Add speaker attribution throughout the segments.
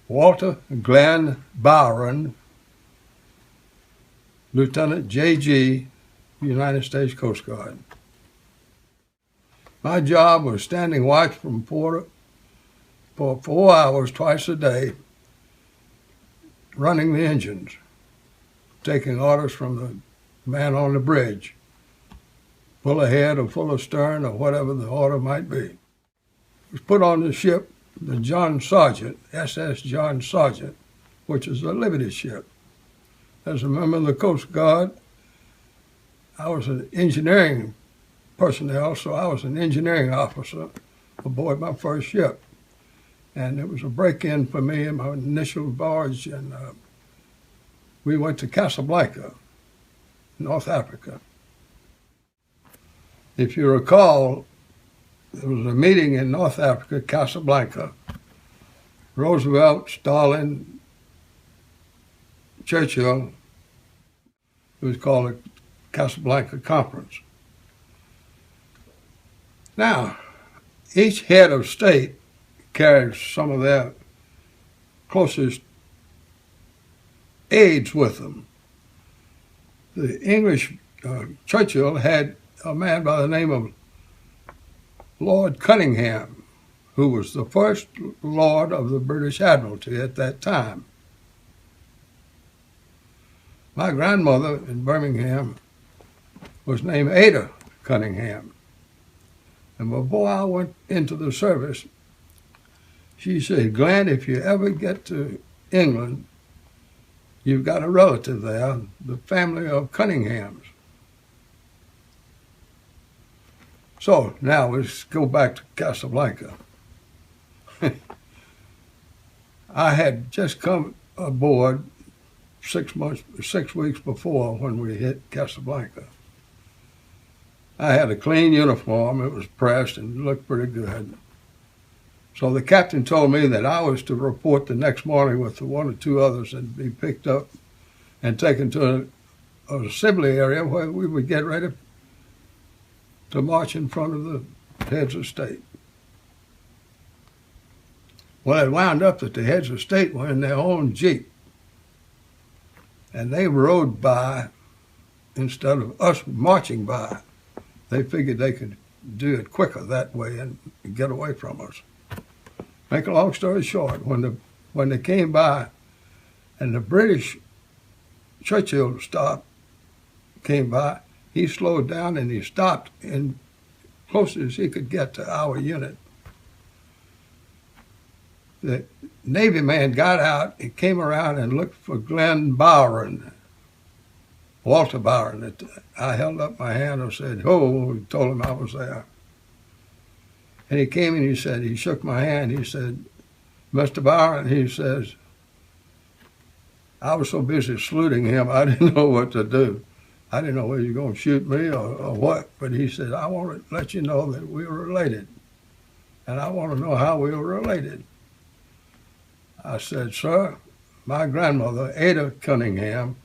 Speaker 1: Walter Glenn Bowron, Lieutenant JG, United States Coast Guard. My job was standing watch from port for 4 hours twice a day, running the engines, taking orders from the man on the bridge, full ahead or full astern or whatever the order might be. It was put on the ship, the John Sargant, SS John Sargant, which is a Liberty ship. As a member of the Coast Guard, I was an engineering personnel, so I was an engineering officer aboard my first ship. And it was a break-in for me in my initial voyage, and we went to Casablanca, North Africa. If you recall, there was a meeting in North Africa, Casablanca. Roosevelt, Stalin, Churchill. It was called the Casablanca Conference. Now, each head of state carried some of their closest aides with them. The English, Churchill had a man by the name of Lord Cunningham, who was the first Lord of the British Admiralty at that time. My grandmother in Birmingham was named Ada Cunningham. And before I went into the service, she said, "Glenn, if you ever get to England, you've got a relative there, the family of Cunninghams." So now let's go back to Casablanca. I had just come aboard 6 weeks before when we hit Casablanca. I had a clean uniform. It was pressed and looked pretty good. So the captain told me that I was to report the next morning with the 1 or 2 others and be picked up and taken to an assembly area where we would get ready to march in front of the heads of state. Well, it wound up that the heads of state were in their own Jeep, and they rode by instead of us marching by. They figured they could do it quicker that way and get away from us. Make a long story short, when they came by and the British Churchill came by, he slowed down and he stopped in close as he could get to our unit. The Navy man got out and came around and looked for Glenn Bowron, Walter Bowron. I held up my hand and said, "Ho," told him I was there. And he came and he shook my hand. He said, "Mr. Bowron," he says, I was so busy saluting him, I didn't know what to do. I didn't know whether you were going to shoot me or what. But he said, "I want to let you know that we were related. And I want to know how we were related." I said, "Sir, my grandmother, Ada Cunningham,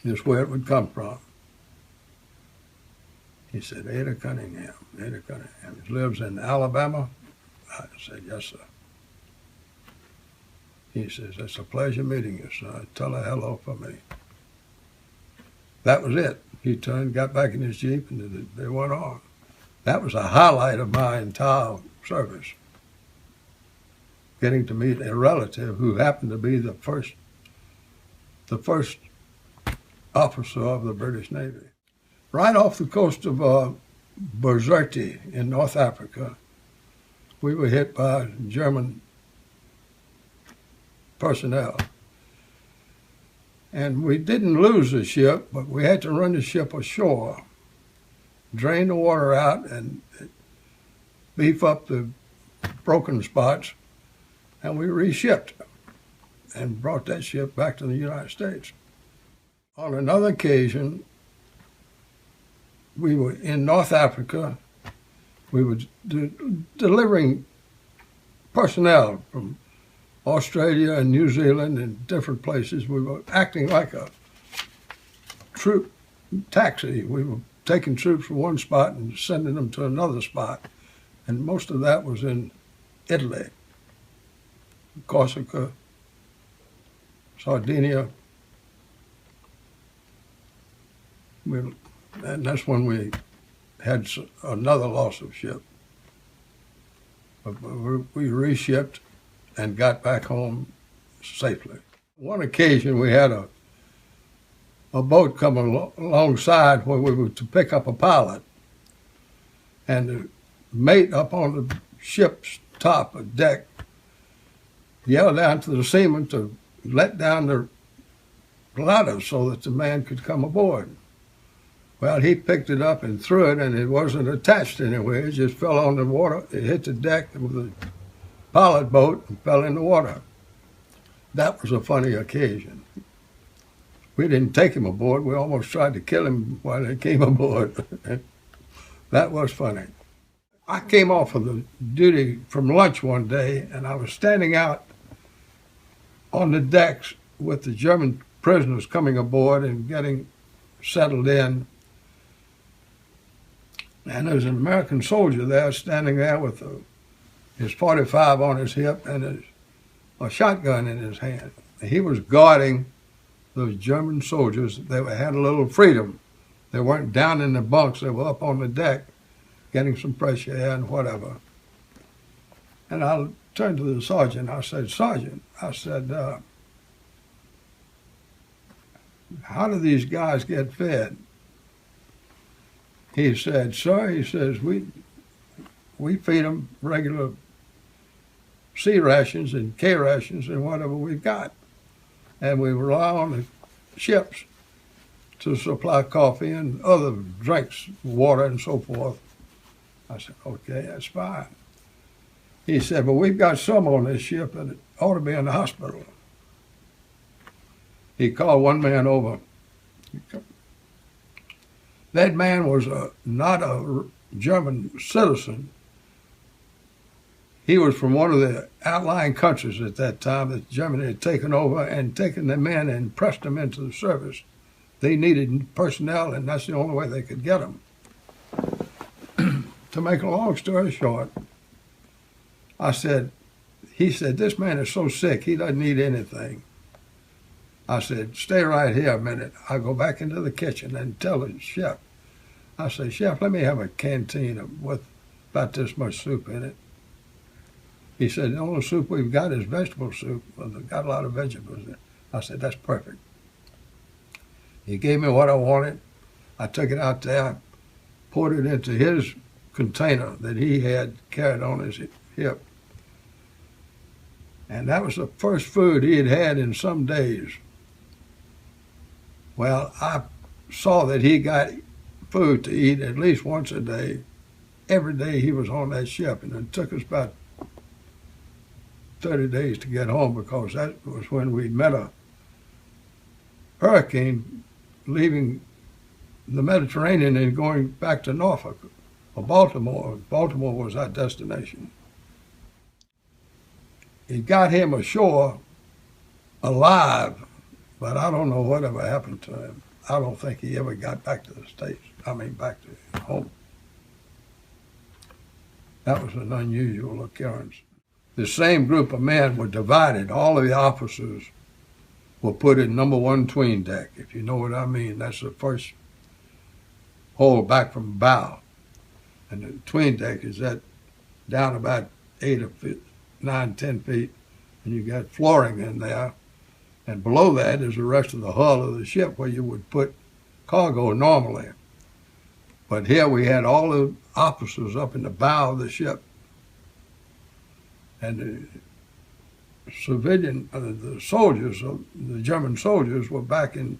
Speaker 1: is where it would come from." He said, Ada Cunningham. He lives in Alabama?" I said, "Yes, sir." He says, "It's a pleasure meeting you, son. Tell her hello for me." That was it. He turned, got back in his Jeep, and they went on. That was a highlight of my entire service, getting to meet a relative who happened to be the first officer of the British Navy. Right off the coast of Bizerte in North Africa, we were hit by German personnel. And we didn't lose the ship, but we had to run the ship ashore, drain the water out, and beef up the broken spots, and we reshipped and brought that ship back to the United States. On another occasion, we were in North Africa. We were delivering personnel from Australia and New Zealand and different places. We were acting like a troop taxi. We were taking troops from one spot and sending them to another spot. And most of that was in Italy. Corsica, Sardinia. And that's when we had another loss of ship. But we reshipped and got back home safely. One occasion we had a boat come alongside where we were to pick up a pilot, and the mate up on the ship's top deck yelled down to the seaman to let down the ladder so that the man could come aboard. Well, he picked it up and threw it, and it wasn't attached anywhere. It just fell on the water. It hit the deck of the pilot boat and fell in the water. That was a funny occasion. We didn't take him aboard. We almost tried to kill him while he came aboard. That was funny. I came off of the duty from lunch one day, and I was standing out on the decks with the German prisoners coming aboard and getting settled in. And there was an American soldier there standing there with his .45 on his hip and a shotgun in his hand. He was guarding those German soldiers. They had a little freedom. They weren't down in the bunks. They were up on the deck getting some fresh air and whatever. And I turned to the sergeant. I said, "Sergeant," I said, "how do these guys get fed?" He said, "Sir," he says, we feed them regular C rations and K rations and whatever we've got. And we rely on the ships to supply coffee and other drinks, water and so forth." I said, "Okay, that's fine." He said, "But we've got some on this ship and it ought to be in the hospital." He called one man over. That man was not a German citizen. He was from one of the outlying countries at that time that Germany had taken over and taken them in and pressed them into the service. They needed personnel, and that's the only way they could get them. To make a long story short, he said, "This man is so sick, he doesn't need anything." I said, "Stay right here a minute. I'll go back into the kitchen and tell the chef." I said, "Chef, let me have a canteen with about this much soup in it." He said, "The only soup we've got is vegetable soup. We've got a lot of vegetables in it." I said, "That's perfect." He gave me what I wanted. I took it out there, poured it into his container that he had carried on his hip. And that was the first food he had had in some days. Well, I saw that he got food to eat at least once a day, every day he was on that ship, and it took us about 30 days to get home because that was when we met a hurricane leaving the Mediterranean and going back to Norfolk or Baltimore. Baltimore was our destination. He got him ashore alive, but I don't know whatever happened to him. I don't think he ever got back to the States. Back to home. That was an unusual occurrence. The same group of men were divided. All of the officers were put in number 1 tween deck, if you know what I mean. That's the first hole back from the bow. And the tween deck is that down about 9, 10 feet, and you got flooring in there. And below that is the rest of the hull of the ship where you would put cargo normally. But here we had all the officers up in the bow of the ship. And the soldiers, the German soldiers were back in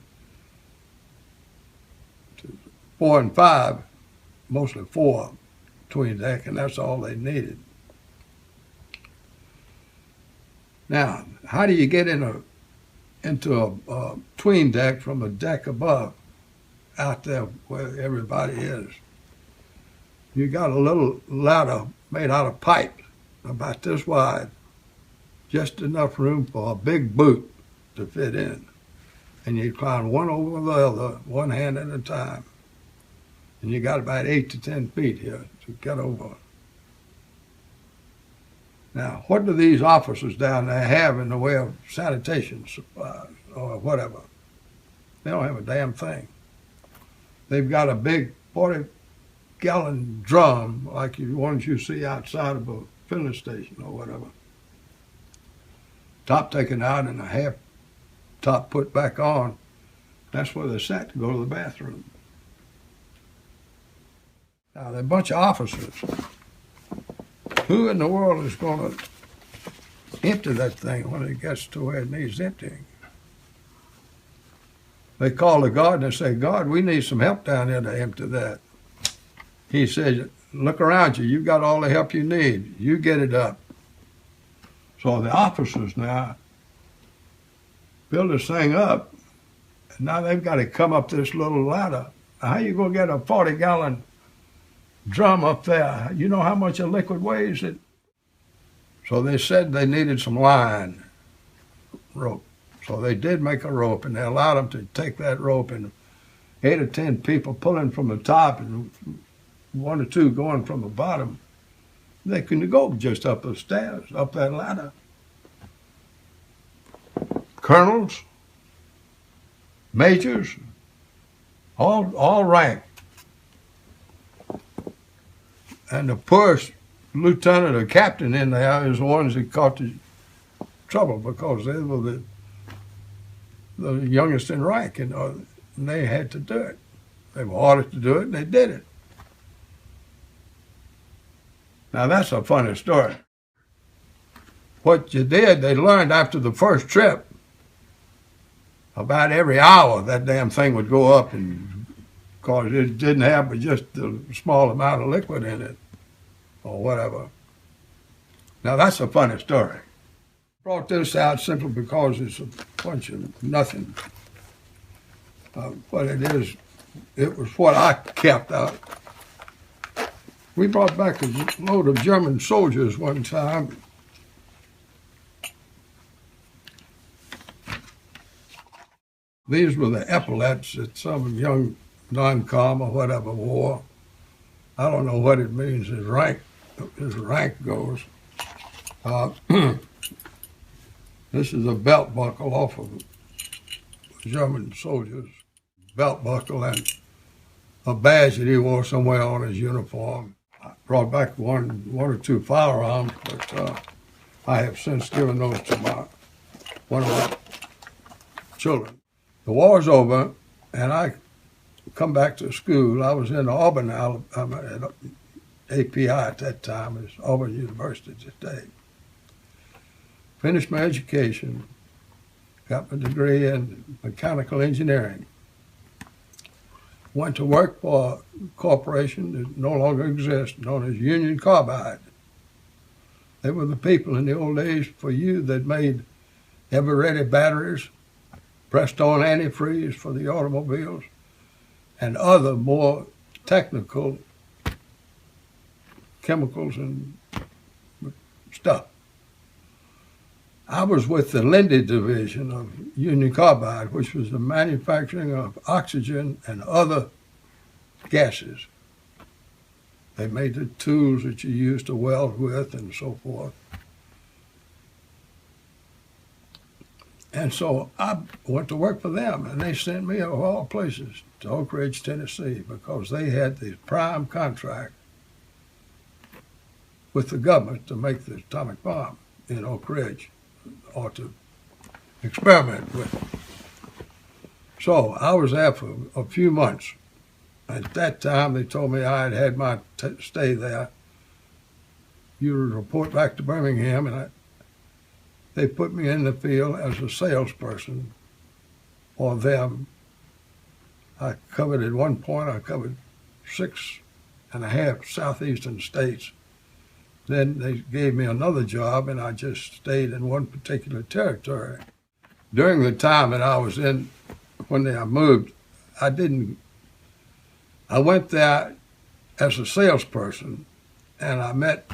Speaker 1: 4 and 5, mostly 4 tween deck, and that's all they needed. Now, how do you get into a tween deck from a deck above, out there where everybody is? You got a little ladder made out of pipe, about this wide, just enough room for a big boot to fit in. And you climb one over the other, one hand at a time. And you got about 8 to 10 feet here to get over. Now, what do these officers down there have in the way of sanitation supplies or whatever? They don't have a damn thing. They've got a big 40-gallon drum like the ones you see outside of a filling station or whatever. Top taken out and a half top put back on. That's where they're sat to go to the bathroom. Now, they're a bunch of officers. Who in the world is going to empty that thing when it gets to where it needs emptying? They call the guard and they say, "Guard, we need some help down there to empty that." He says, "Look around you. You've got all the help you need. You get it up." So the officers now build this thing up, and now they've got to come up this little ladder. How you going to get a 40-gallon drum up there? You know how much a liquid weighs? It. So they said they needed some line rope. So they did make a rope, and they allowed them to take that rope, and 8 or 10 people pulling from the top and 1 or 2 going from the bottom. They couldn't go just up the stairs, up that ladder. Colonels, majors, all rank. And the poorest lieutenant or captain in there is the ones that caught the trouble because they were the youngest in rank, and they had to do it. They were ordered to do it, and they did it. Now, that's a funny story. What you did, they learned after the first trip, about every hour that damn thing would go up, and because it didn't have but just a small amount of liquid in it, or whatever. Now, that's a funny story. Brought this out simply because it's a bunch of nothing. But it was what I kept out. We brought back a load of German soldiers one time. These were the epaulets that some young non-com or whatever wore. I don't know what it means as rank goes. This is a belt buckle off of a German soldier's belt buckle and a badge that he wore somewhere on his uniform. I brought back one or 2 firearms, but I have since given those to one of my children. The war's over, and I come back to school. I was in Auburn, Alabama, at API at that time. It's Auburn University today. Finished my education, got my degree in mechanical engineering. Went to work for a corporation that no longer exists, known as Union Carbide. They were the people in the old days for you that made ever-ready batteries, pressed-on antifreeze for the automobiles, and other more technical chemicals and stuff. I was with the Lindy division of Union Carbide, which was the manufacturing of oxygen and other gases. They made the tools that you used to weld with and so forth. And so I went to work for them, and they sent me, of all places, to Oak Ridge, Tennessee, because they had the prime contract with the government to make the atomic bomb in Oak Ridge, or to experiment with it. So I was there for a few months. At that time, they told me I had had my stay there. You report back to Birmingham, and they put me in the field as a salesperson for them. I covered at one point, I covered 6.5 southeastern states. Then they gave me another job, and I just stayed in one particular territory. During the time that I was in, when I moved, I went there as a salesperson, and I met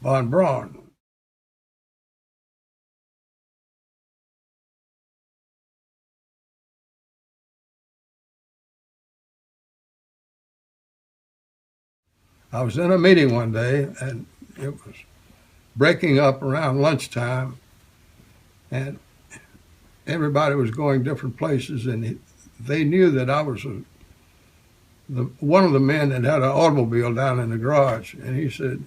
Speaker 1: von Braun. I was in a meeting one day, and it was breaking up around lunchtime, and everybody was going different places, and they knew that I was one of the men that had an automobile down in the garage, and he said,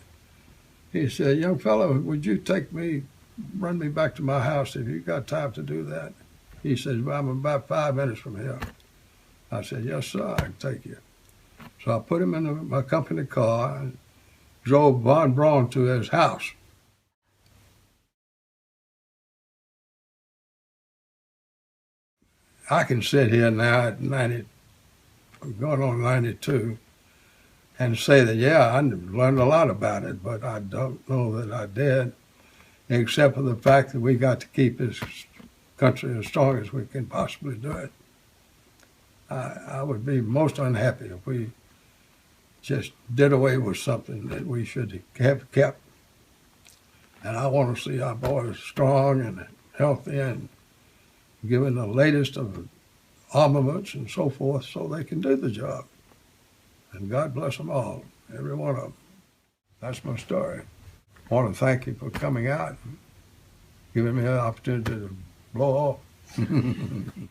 Speaker 1: young fellow, would you run me back to my house if you got time to do that? He said, well, I'm about 5 minutes from here. I said, yes, sir, I can take you. So I put him in my company car and drove Von Braun to his house. I can sit here now at 90, going on 92, and say that, yeah, I learned a lot about it, but I don't know that I did, except for the fact that we got to keep this country as strong as we can possibly do it. I would be most unhappy if we just did away with something that we should have kept. And I want to see our boys strong and healthy and given the latest of armaments and so forth so they can do the job. And God bless them all, every one of them. That's my story. I want to thank you for coming out and giving me an opportunity to blow off.